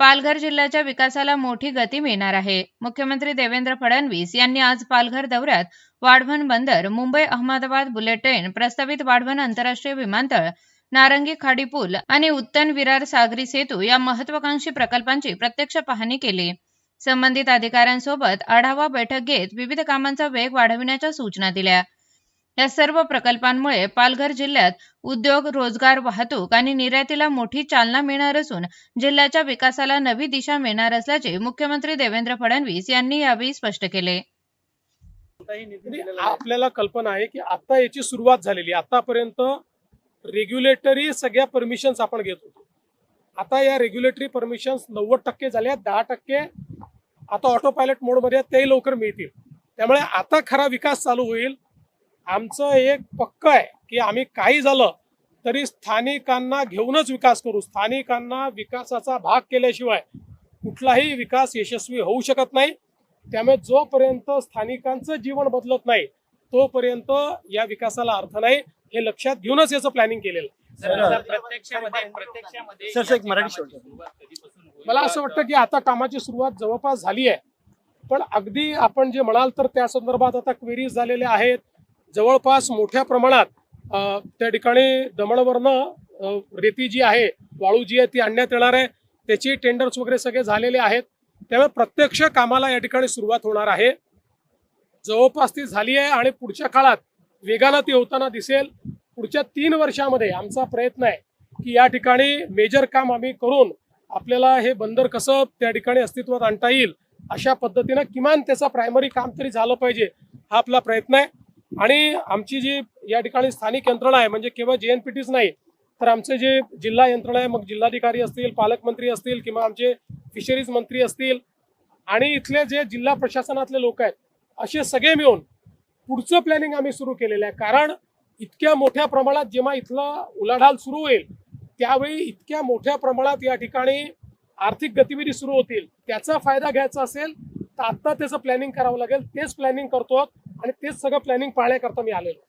पालघर जिल्ह्याच्या विकासाला मोठी गती मिळणार आहे। मुख्यमंत्री देवेंद्र फडणवीस यांनी आज पालघर दौऱ्यात वाढवण बंदर, मुंबई अहमदाबाद बुलेट ट्रेन, प्रस्तावित वाढवण आंतरराष्ट्रीय विमानतळ, नारंगी खाडी पूल आणि उत्तन विरार सागरी सेतू या महत्वाकांक्षी प्रकल्पांची प्रत्यक्ष पाहणी केली। संबंधित अधिकाऱ्यांसोबत आढावा बैठक घेत विविध कामांचा वेग वाढविण्याच्या सूचना दिल्या। या सर्व प्रकल्पांमुळे पालघर जिल्ह्यात उद्योग, रोजगार, वाहतूक आणि निर्यातीला मोठी चालना मिळणार असून जिल्ह्याच्या विकासाला नवी दिशा मिळणार असल्याचे मुख्यमंत्री देवेंद्र फडणवीस यांनी यावेळी स्पष्ट केले। आपल्याला कल्पना आहे की आता याची सुरुवात झालेली, आतापर्यंत रेग्युलेटरी सगळ्या परमिशन्स आपण घेत होतो। आता या रेग्युलेटरी परमिशन्स 90% झाल्या, 10% आता ऑटो पायलट मोडमध्ये ते लवकर मिळतील। त्यामुळे आता खरा विकास चालू होईल। आमचं एक पक्क आहे की आम्ही काही झालं तरी स्थानिकांना घेऊनच विकास करू। स्थानिकांना विकासाचा भाग केल्याशिवाय कुठलाही विकास यशस्वी होऊ शकत नाही। त्यामुळे जोपर्यंत स्थानिकांचं जीवन बदलत नाही तोपर्यंत या विकासाला अर्थ नाही, हे लक्षात घेऊनच याचं प्लॅनिंग केलेलं मला असं वाटतं की आता कामाची सुरुवात जवळपास झाली आहे। पण अगदी आपण जे म्हणाल तर त्या संदर्भात आता क्वेरीज झालेल्या आहेत। जवळपास मोठ्या प्रमाणात त्या ठिकाणी दमणवरनं रेती जी आहे, वाळू जी आहे ती आणण्यात येणार आहे। त्याची टेंडर्स वगैरे सगळे झालेले आहेत। त्यामुळे प्रत्यक्ष कामाला या ठिकाणी सुरुवात होणार आहे। जवळपास ती झाली आहे आणि पुढच्या काळात वेगानं ती होताना दिसेल। पुढच्या 3 वर्षामध्ये आमचा प्रयत्न आहे की या ठिकाणी मेजर काम आम्ही करून आपल्याला हे बंदर कसं त्या ठिकाणी अस्तित्वात आणता येईल अशा पद्धतीनं किमान त्याचा प्रायमरी काम तरी झालं पाहिजे, हा आपला प्रयत्न आहे। आणि आमची जी या ठिकाणी स्थानिक यंत्रणा आहे, म्हणजे केवळ JNPTच नाही तर आमचे जे जिल्हा यंत्रणा आहे, मग जिल्हाधिकारी असतील, पालकमंत्री असतील किंवा आमचे फिशरीज मंत्री असतील आणि इथले जे जिल्हा प्रशासनातले लोक आहेत, असे सगळे मिळून पुढचं प्लॅनिंग आम्ही सुरू केलेलं आहे। कारण इतक्या मोठ्या प्रमाणात जेव्हा इथलं उलाढाल सुरू होईल त्यावेळी इतक्या मोठ्या प्रमाणात या ठिकाणी आर्थिक गतिविधी सुरू होतील, त्याचा फायदा घ्यायचा असेल तर आता त्याचं प्लॅनिंग करावं लागेल। तेच प्लॅनिंग करतो आणि तेच सगळं प्लॅनिंग पाहण्याकरता मी आलेलो।